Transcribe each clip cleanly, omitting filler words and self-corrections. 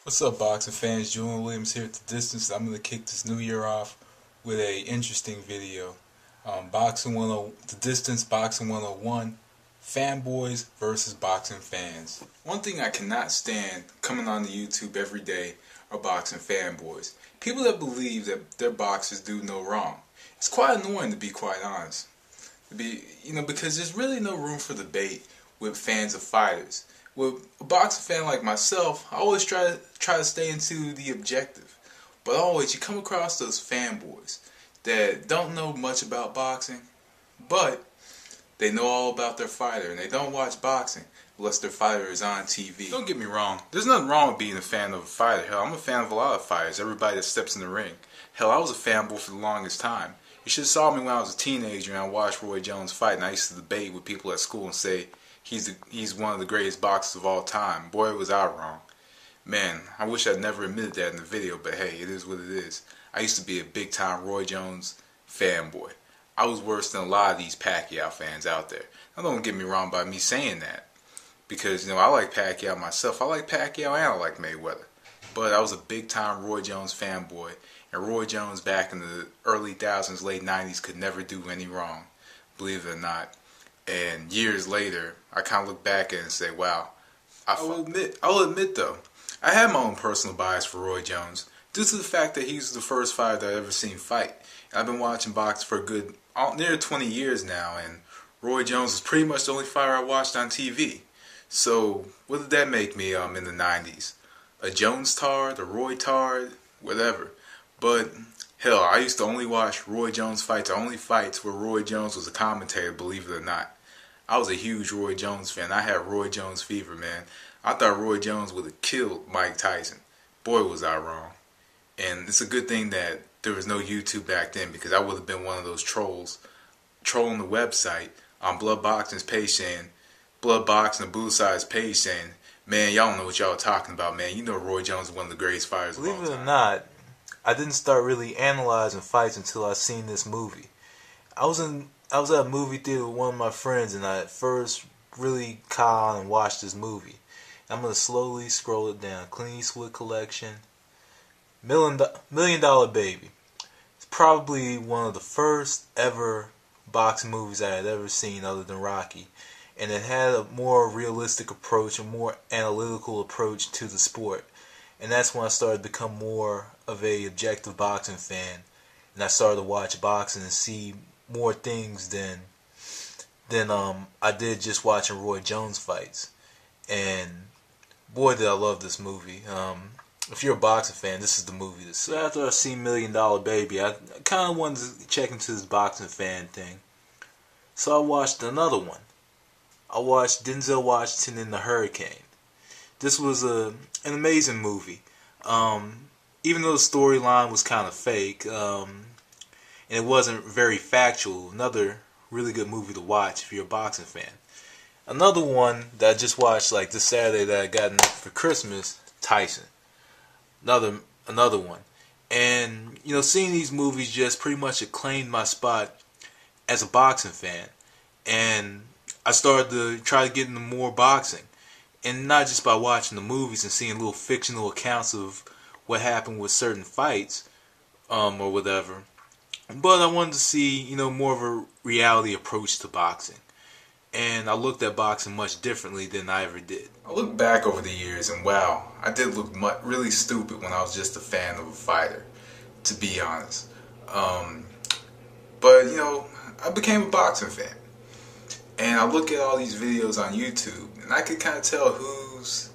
What's up, boxing fans? Julian Williams here at The Distance. I'm going to kick this new year off with a interesting video. The Distance Boxing 101, fanboys versus boxing fans. One thing I cannot stand coming on to YouTube every day are boxing fanboys. People that believe that their boxers do no wrong. It's quite annoying, to be quite honest. Because there's really no room for debate with fans of fighters. With a boxing fan like myself, I always try to stay into the objective. But always you come across those fanboys that don't know much about boxing, but they know all about their fighter, and they don't watch boxing unless their fighter is on TV. Don't get me wrong, there's nothing wrong with being a fan of a fighter. Hell, I'm a fan of a lot of fighters, everybody that steps in the ring. Hell, I was a fanboy for the longest time. You should have saw me when I was a teenager and I watched Roy Jones fight, and I used to debate with people at school and say he's one of the greatest boxers of all time. Boy, was I wrong. Man, I wish I'd never admitted that in the video, but hey, it is what it is. I used to be a big time Roy Jones fanboy. I was worse than a lot of these Pacquiao fans out there. Now don't get me wrong by me saying that, because I like Pacquiao myself. I like Pacquiao and I like Mayweather. But I was a big time Roy Jones fanboy, and Roy Jones back in the early thousands, late 90s could never do any wrong, believe it or not. And years later, I kind of look back at it and say, wow. I will admit though, I had my own personal bias for Roy Jones due to the fact that he's the first fighter that I've ever seen fight. And I've been watching boxing for a good near 20 years now, and Roy Jones was pretty much the only fighter I watched on TV. So what did that make me in the 90s? A Jones tard, a Roy tard, whatever. But hell, I used to only watch Roy Jones fights, only fights where Roy Jones was a commentator, believe it or not. I was a huge Roy Jones fan. I had Roy Jones fever, man. I thought Roy Jones would have killed Mike Tyson. Boy, was I wrong. And it's a good thing that there was no YouTube back then, because I would have been one of those trolls trolling the website on Blood Boxing's page saying, Blood Boxing, the Blue Side's page saying, man, y'all don't know what y'all are talking about, man. You know Roy Jones is one of the greatest fighters of all time. Believe it or not, I didn't start really analyzing fights until I seen this movie. I was at a movie theater with one of my friends, and I first really caught on and watched this movie. I'm gonna slowly scroll it down. Clint Eastwood collection, Million Dollar Baby. It's probably one of the first ever boxing movies I had ever seen other than Rocky, and it had a more realistic approach, a more analytical approach to the sport. And that's when I started to become more of a objective boxing fan, and I started to watch boxing and see more things than I did just watching Roy Jones fights. And boy, did I love this movie. If you're a boxing fan, this is the movie to see. So after I seen Million Dollar Baby, I kind of wanted to check into this boxing fan thing. So I watched another one. I watched Denzel Washington in the Hurricane. This was an amazing movie. Even though the storyline was kind of fake, and it wasn't very factual, another really good movie to watch if you're a boxing fan. Another one that I just watched like this Saturday that I got for Christmas, Tyson. Another one. And seeing these movies just pretty much acclaimed my spot as a boxing fan. And I started to try to get into more boxing. And not just by watching the movies and seeing little fictional accounts of what happened with certain fights, or whatever. But I wanted to see, more of a reality approach to boxing. And I looked at boxing much differently than I ever did. I look back over the years and wow, I did look really stupid when I was just a fan of a fighter, to be honest. But I became a boxing fan. And I look at all these videos on YouTube, and I can kind of tell who's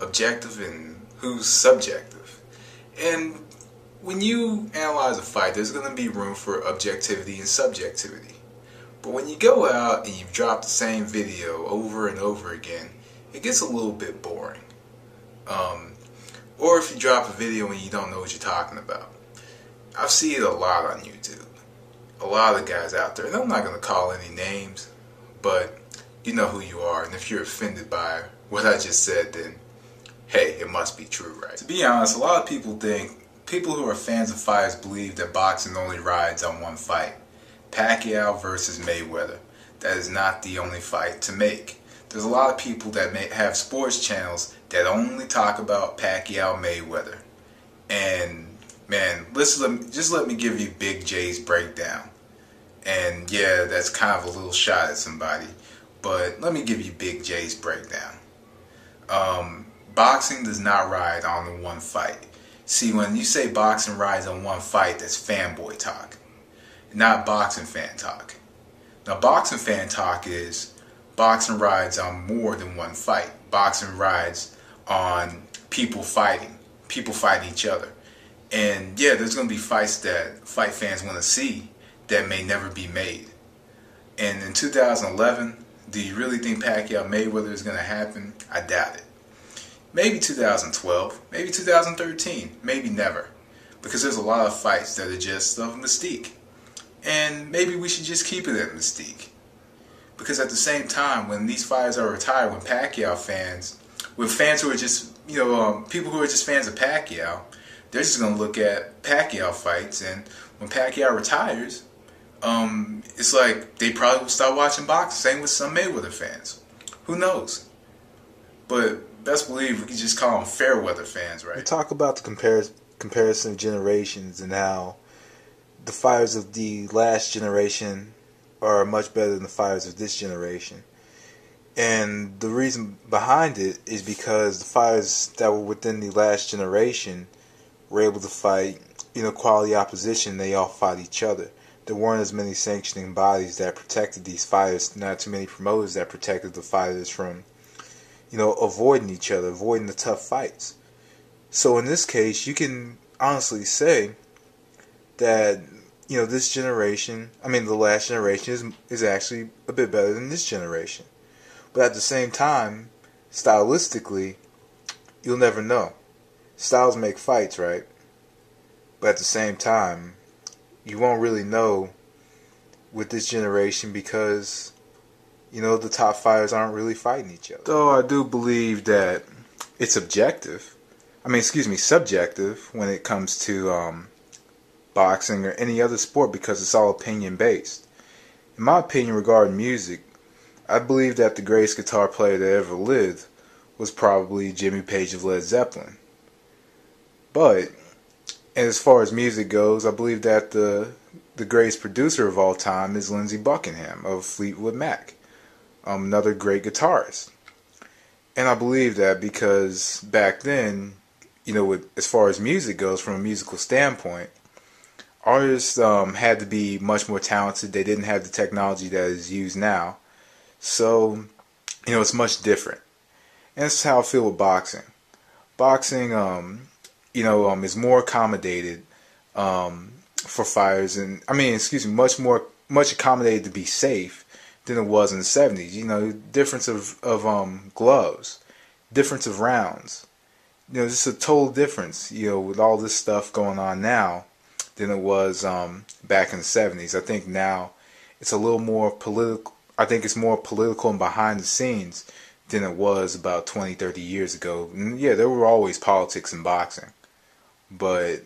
objective and who's subjective. And when you analyze a fight, there's going to be room for objectivity and subjectivity. But when you go out and you drop the same video over and over again, it gets a little bit boring. Or if you drop a video and you don't know what you're talking about. I've seen it a lot on YouTube. A lot of guys out there, and I'm not going to call any names, but you know who you are, and if you're offended by what I just said, then hey, it must be true, right? To be honest, a lot of people who are fans of fighters believe that boxing only rides on one fight. Pacquiao versus Mayweather. That is not the only fight to make. there's a lot of people that may have sports channels that only talk about Pacquiao Mayweather. And man, just let me give you Big J's breakdown. And yeah, that's kind of a little shot at somebody, but let me give you Big J's breakdown. Boxing does not ride on the one fight. See, when you say boxing rides on one fight, that's fanboy talk, not boxing fan talk. Now, boxing fan talk is boxing rides on more than one fight. Boxing rides on people fighting each other. And yeah, there's going to be fights that fight fans want to see that may never be made. And in 2011, do you really think Pacquiao Mayweather is going to happen? I doubt it. Maybe 2012, maybe 2013, maybe never. Because there's a lot of fights that are just of mystique. And maybe we should just keep it at mystique. Because at the same time, when these fighters are retired, when fans who are just, people who are just fans of Pacquiao, they're just going to look at Pacquiao fights, and when Pacquiao retires, it's like they probably will start watching boxing. Same with some Mayweather fans. Who knows? But best believe we can just call them fair weather fans, right? We talk about the comparison of generations and how the fighters of the last generation are much better than the fighters of this generation. And the reason behind it is because the fighters that were within the last generation were able to fight, quality opposition. They all fought each other. There weren't as many sanctioning bodies that protected these fighters, not too many promoters that protected the fighters from, avoiding each other, avoiding the tough fights. So in this case, you can honestly say that, this generation, the last generation is actually a bit better than this generation. But at the same time, stylistically, you'll never know. Styles make fights, right? But at the same time, you won't really know with this generation because, the top fighters aren't really fighting each other. Though I do believe that it's subjective when it comes to boxing or any other sport because it's all opinion based. In my opinion regarding music, I believe that the greatest guitar player that ever lived was probably Jimmy Page of Led Zeppelin. But as far as music goes, I believe that the greatest producer of all time is Lindsey Buckingham of Fleetwood Mac, another great guitarist. And I believe that because back then, as far as music goes, from a musical standpoint, artists had to be much more talented. They didn't have the technology that is used now. So, it's much different. And that's how I feel with boxing. Boxing, is more accommodated for fighters, and much accommodated to be safe than it was in the 70s. Difference of gloves, difference of rounds. Just a total difference. With all this stuff going on now than it was back in the 70s. I think now it's a little more political. I think it's more political and behind the scenes than it was about 20, 30 years ago. And yeah, there were always politics in boxing. But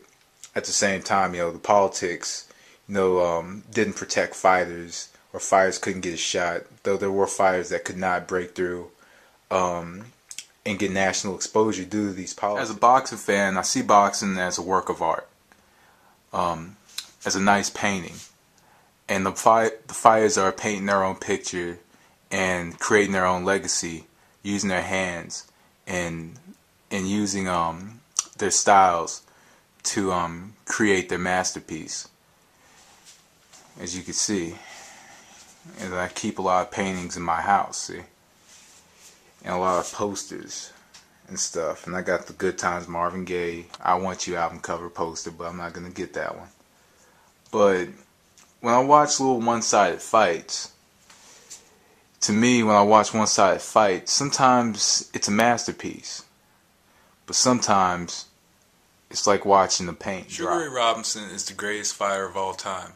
at the same time, the politics, didn't protect fighters, or fighters couldn't get a shot. Though there were fighters that could not break through and get national exposure due to these politics. As a boxing fan, I see boxing as a work of art, as a nice painting. And the fighters are painting their own picture and creating their own legacy, using their hands and using their styles to create their masterpiece. As you can see, and I keep a lot of paintings in my house, see, and a lot of posters and stuff. And I got the Good Times Marvin Gaye I Want You album cover poster, but I'm not gonna get that one. But when I watch little one-sided fights, to me, when I watch one-sided fights, sometimes it's a masterpiece, but sometimes it's like watching the paint dry. Sugar Ray Robinson is the greatest fighter of all time,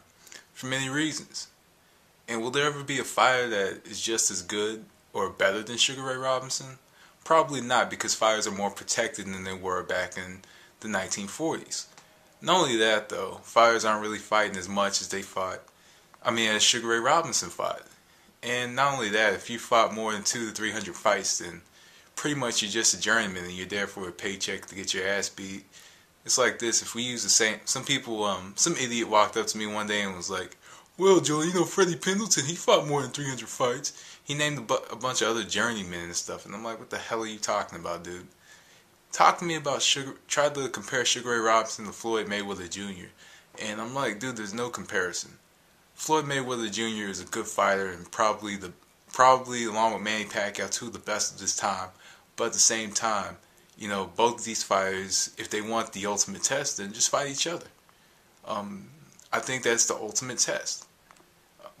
for many reasons. And will there ever be a fighter that is just as good or better than Sugar Ray Robinson? Probably not, because fighters are more protected than they were back in the 1940s. Not only that, though, fighters aren't really fighting as much as they fought. As Sugar Ray Robinson fought. And not only that, if you fought more than 200 to 300 fights, then pretty much you're just a journeyman and you're there for a paycheck to get your ass beat. It's like this, if we use the same, some people, some idiot walked up to me one day and was like, well, Joe, you know Freddie Pendleton, he fought more than 300 fights. He named a bunch of other journeymen and stuff, and I'm like, what the hell are you talking about, dude? Talk to me about tried to compare Sugar Ray Robinson to Floyd Mayweather Jr., and I'm like, dude, there's no comparison. Floyd Mayweather Jr. is a good fighter and probably along with Manny Pacquiao, two of the best of this time. But at the same time, you know, both of these fighters, if they want the ultimate test, then just fight each other. I think that's the ultimate test.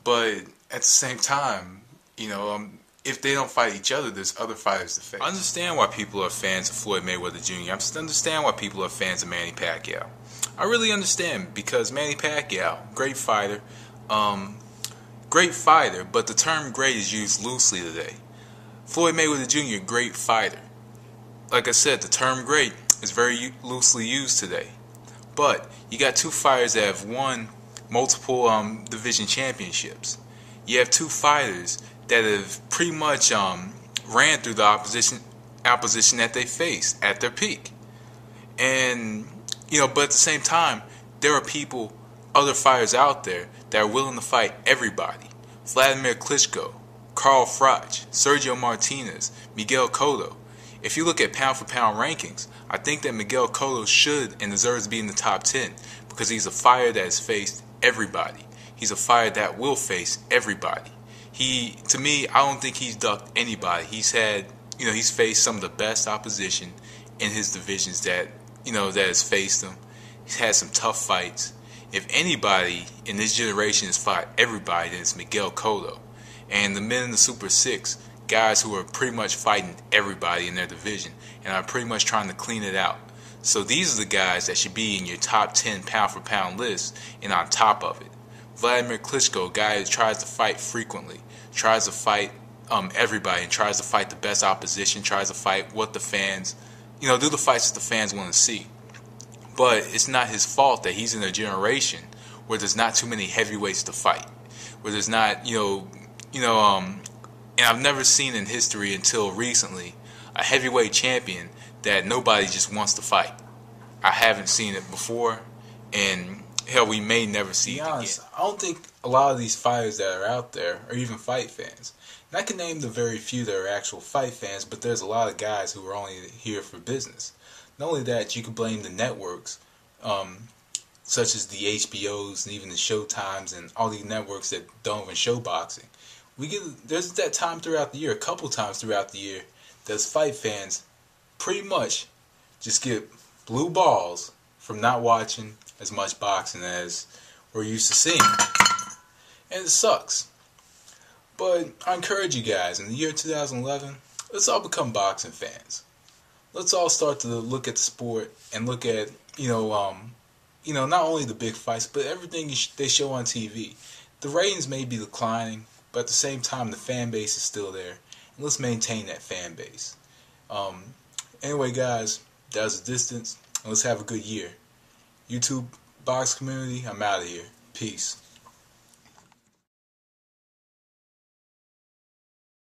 But at the same time, you know, if they don't fight each other, there's other fighters to face. I understand why people are fans of Floyd Mayweather Jr. I understand why people are fans of Manny Pacquiao. I really understand, because Manny Pacquiao, great fighter, but the term great is used loosely today. Floyd Mayweather Jr., great fighter. Like I said, the term great is very loosely used today. But you got two fighters that have won multiple division championships. You have two fighters that have pretty much ran through the opposition that they faced at their peak. And, you know, but at the same time, there are other fighters out there that are willing to fight everybody. Vladimir Klitschko, Carl Froch, Sergio Martinez, Miguel Cotto. If you look at pound-for-pound rankings, I think that Miguel Cotto should and deserves to be in the top 10 because he's a fighter that has faced everybody. He's a fighter that will face everybody. To me, I don't think he's ducked anybody. He's faced some of the best opposition in his divisions that has faced him. He's had some tough fights. If anybody in this generation has fought everybody, then it's Miguel Cotto. And the men in the Super 6, guys who are pretty much fighting everybody in their division and are pretty much trying to clean it out. So these are the guys that should be in your top 10 pound-for-pound list and on top of it. Vladimir Klitschko, a guy who tries to fight frequently, tries to fight everybody and tries to fight the best opposition, tries to fight what the fans, do the fights that the fans want to see. But it's not his fault that he's in a generation where there's not too many heavyweights to fight, where there's not, and I've never seen in history until recently a heavyweight champion that nobody just wants to fight. I haven't seen it before, and hell, we may never see it again. I don't think a lot of these fighters that are out there are even fight fans. And I can name the very few that are actual fight fans, but there's a lot of guys who are only here for business. Not only that, you could blame the networks, such as the HBOs and even the Showtimes and all these networks that don't even show boxing. There's that time throughout the year, a couple times throughout the year, that fight fans pretty much just get blue balls from not watching as much boxing as we're used to seeing. And it sucks. But I encourage you guys, in the year 2011, let's all become boxing fans. Let's all start to look at the sport and look at, not only the big fights, but everything they show on TV. The ratings may be declining, but at the same time, the fan base is still there. And let's maintain that fan base. Anyway, guys, that was a distance. And let's have a good year. YouTube Box community, I'm out of here. Peace.